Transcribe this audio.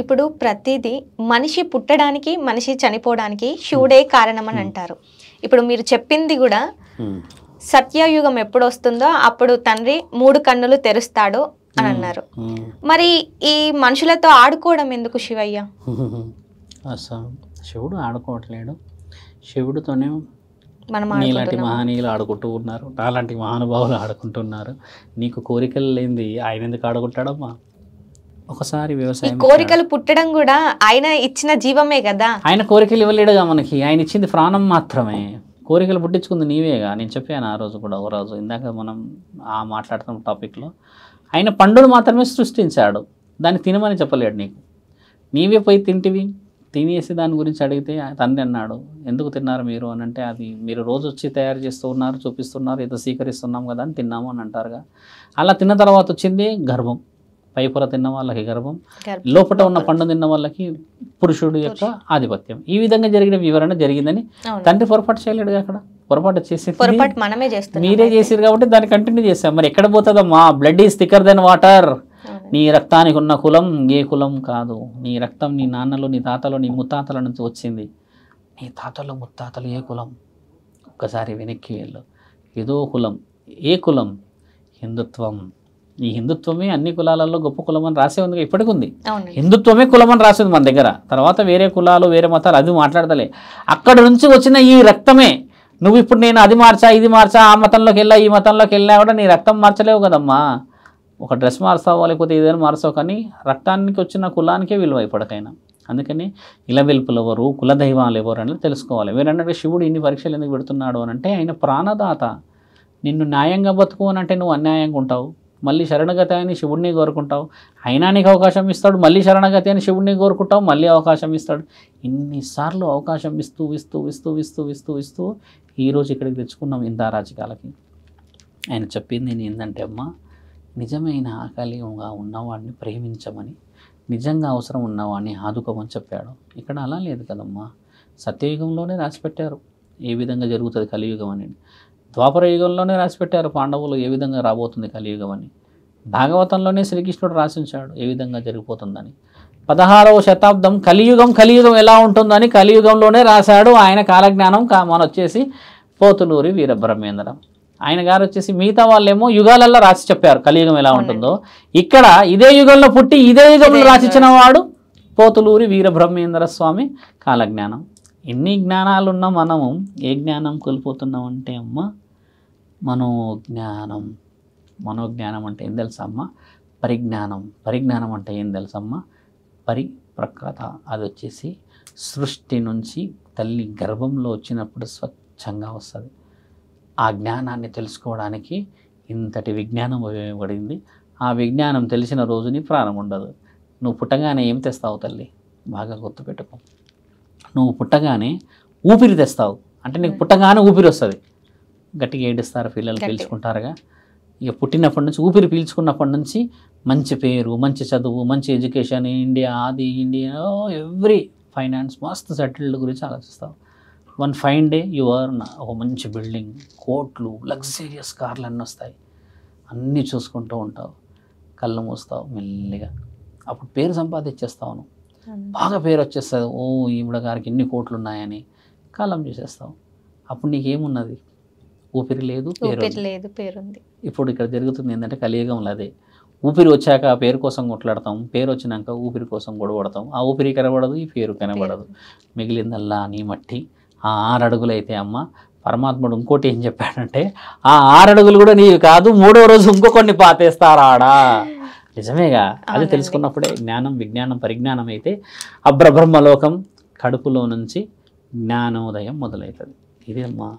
ఇప్పుడు ప్రతిదీ మనిషి పుట్టడానికి మనిషి చనిపోవడానికి శివుడే కారణం అని అంటారు. ఇప్పుడు మీరు చెప్పింది కూడా సత్యయుగం ఎప్పుడు వస్తుందో అప్పుడు తండ్రి 3 కన్నులు తెరుస్తాడు అని అన్నారు. మరి ఈ మనుషులతో ఆడుకోవడం ఎందుకు శివయ్య? అసలు శివుడు ఆడుకోవట్లేడు, శివుడితోనే నీలాంటి మహనీయులు ఆడుకుంటూ ఉన్నారు, నాలాంటి మహానుభావులు ఆడుకుంటున్నారు. నీకు కోరికలు లేనిది ఆయన ఎందుకు ఆడుకుంటాడమ్మా? ఒకసారి వ్యవసాయం కోరికలు పుట్టడం కూడా ఆయన ఇచ్చిన జీవమే కదా. ఆయన కోరికలు ఇవ్వలేడుగా మనకి, ఆయన ఇచ్చింది ప్రాణం మాత్రమే. కోరికలు పుట్టించుకుంది నీవేగా. నేను చెప్పాను ఆ రోజు కూడా, ఒక రోజు ఇందాక మనం మాట్లాడుతున్న టాపిక్లో, ఆయన పండును మాత్రమే సృష్టించాడు, దాన్ని తినమని చెప్పలేడు నీకు. నీవే పోయి తింటివి, తినేసి దాని గురించి అడిగితే తండ్రి అన్నాడు ఎందుకు తిన్నారు మీరు అని అంటే, అది మీరు రోజు వచ్చి తయారు చేస్తూ ఉన్నారు, చూపిస్తున్నారు, ఏదో స్వీకరిస్తున్నాం కదా అని తిన్నాము అని అంటారుగా. అలా తిన్న తర్వాత వచ్చింది గర్భం. పైపొర తిన్న వాళ్ళకి గర్భం, లోపల ఉన్న పండు తిన్న వాళ్ళకి పురుషుడు యొక్క ఆధిపత్యం. ఈ విధంగా జరిగిన వివరణ జరిగిందని తండ్రి పొరపాటు చేయలేడుగా. అక్కడ పొరపాటు చేసి మీరే చేసారు కాబట్టి దాన్ని కంటిన్యూ చేశాం. మరి ఎక్కడ పోతుందమ్మా? Blood is thicker than water. నీ రక్తానికి ఉన్న కులం ఏ కులం కాదు. నీ రక్తం నీ నాన్నలో, నీ తాతలో, నీ ముత్తాతల నుంచి వచ్చింది. నీ తాతలు ముత్తాతలు ఏ కులం? ఒక్కసారి వెనక్కి వెళ్ళు. ఏదో కులం. ఏ కులం? హిందుత్వం. ఈ హిందుత్వమే అన్ని కులాలలో గొప్ప కులం అని రాసే ఉంది, ఇప్పటికి ఉంది. హిందుత్వమే కులం అని రాసింది మన దగ్గర. తర్వాత వేరే కులాలు వేరే మతాలు అది మాట్లాడతలే. అక్కడ నుంచి వచ్చిన ఈ రక్తమే. నువ్వు ఇప్పుడు నేను అది మార్చా ఇది మార్చా, ఆ మతంలోకి వెళ్ళా ఈ మతంలోకి వెళ్ళా కూడా నీ రక్తం మార్చలేవు కదమ్మా. ఒక డ్రెస్ మార్చావో లేకపోతే ఏదైనా మార్చావు, కానీ రక్తానికి వచ్చిన కులానికే విలువ ఇప్పటికైనా. అందుకని ఇలవెల్పులు ఎవరు, కులదైవాలు ఎవరు అనేది తెలుసుకోవాలి. వీరన్నట్టు శివుడు ఇన్ని పరీక్షలు ఎందుకు పెడుతున్నాడు అని అంటే, ఆయన ప్రాణదాత. నిన్ను న్యాయంగా బతుకు అని అంటే నువ్వు అన్యాయంగా ఉంటావు. మళ్ళీ శరణగతి అని శివుడిని కోరుకుంటావు, అయినా నీకు అవకాశం ఇస్తాడు. మళ్ళీ శరణగతి అని శివుడిని కోరుకుంటావు, మళ్ళీ అవకాశం ఇస్తాడు. ఇన్నిసార్లు అవకాశం ఇస్తూ ఇస్తూ ఇస్తూ ఇస్తూ ఇస్తూ ఇస్తూ ఈరోజు ఇక్కడికి తెచ్చుకున్నాం ఇంత రాజకీయాలకి. ఆయన చెప్పింది ఏంటంటే అమ్మా, నిజమైన ఆకలిగా ఉన్నవాడిని ప్రేమించమని, నిజంగా అవసరం ఉన్నవాడిని ఆదుకోమని చెప్పాడు. ఇక్కడ అలా లేదు కదమ్మా. సత్యయుగంలోనే రాసిపెట్టారు ఏ విధంగా జరుగుతుంది కలియుగం అని. ద్వాపర యుగంలోనే రాసిపెట్టారు పాండవులు ఏ విధంగా రాబోతుంది కలియుగం అని. భాగవతంలోనే శ్రీకృష్ణుడు రాసించాడు ఏ విధంగా జరిగిపోతుందని. 16వ శతాబ్దం కలియుగం ఎలా ఉంటుందని కలియుగంలోనే రాశాడు. ఆయన కాలజ్ఞానం మన వచ్చేసి పోతులూరి వీరబ్రహ్మేంద్రం. ఆయన గారు వచ్చేసి మిగతా వాళ్ళేమో యుగాలలో రాసి చెప్పారు కలియుగం ఎలా ఉంటుందో. ఇక్కడ ఇదే యుగంలో పుట్టి ఇదే యుగంలో రాసిచ్చిన వాడు పోతులూరి వీరబ్రహ్మేంద్ర స్వామి కాలజ్ఞానం. ఎన్ని జ్ఞానాలున్నా మనము ఏ జ్ఞానం కోల్పోతున్నాం అంటే అమ్మ, మనోజ్ఞానం అంటే ఏం తెలుసమ్మా? పరిజ్ఞానం అంటే ఏం తెలుసమ్మా? పరిప్రకృత. అది వచ్చేసి సృష్టి నుంచి తల్లి గర్భంలో వచ్చినప్పుడు స్వచ్ఛంగా వస్తుంది. ఆ జ్ఞానాన్ని తెలుసుకోవడానికి ఇంతటి విజ్ఞానం ఉపయోగపడింది. ఆ విజ్ఞానం తెలిసిన రోజు నీ ప్రాణం ఉండదు. నువ్వు పుట్టగానే ఏం తెస్తావు తల్లి? బాగా గుర్తుపెట్టుకో. నువ్వు పుట్టగానే ఊపిరి తెస్తావు. అంటే నీకు పుట్టగానే ఊపిరి వస్తుంది. గట్టిగా ఏడుస్తారు పిల్లలు, పీల్చుకుంటారుగా. ఇక పుట్టినప్పటి నుంచి ఊపిరి పీల్చుకున్నప్పటి నుంచి మంచి పేరు, మంచి చదువు, మంచి ఎడ్యుకేషన్, ఇండియా ఎవ్రీ ఫైనాన్స్ మస్తు సెటిల్డ్ గురించి ఆలోచిస్తావు. One fine day you earn ఒక మంచి బిల్డింగ్, కోట్లు, లగ్జరియస్ కార్లు అన్నీ వస్తాయి. అన్నీ చూసుకుంటూ ఉంటావు, కళ్ళు మూస్తావు మెల్లిగా. అప్పుడు పేరు సంపాదించేస్తావు. నువ్వు బాగా పేరు వచ్చేస్తుంది. ఓ ఈవిడ గారికి ఎన్ని కోట్లు ఉన్నాయని కాలం చేసేస్తావు. అప్పుడు నీకేమున్నది? ఊపిరి లేదు, పేరుంది. ఇప్పుడు ఇక్కడ జరుగుతుంది ఏంటంటే కలియుగంలో అదే. ఊపిరి వచ్చాక పేరు కోసం కొట్లాడతాం, పేరు వచ్చినాక ఊపిరి కోసం గొడవడతాం. ఆ ఊపిరి కనబడదు, ఈ పేరు కనబడదు, మిగిలిందల్లా నీ మట్టి. ఆ 6 అడుగులు అయితే అమ్మ, పరమాత్ముడు ఇంకోటి ఏం చెప్పాడంటే, ఆ 6 అడుగులు కూడా నీవి కాదు, 3వ రోజు ఇంకొకరిని పాతేస్తారాడా. నిజమేగా. అది తెలుసుకున్నప్పుడే విజ్ఞానం పరిజ్ఞానం అయితే అబ్రబ్రహ్మలోకం కడుపులో నుంచి జ్ఞానోదయం మొదలవుతుంది. ఇదే అమ్మా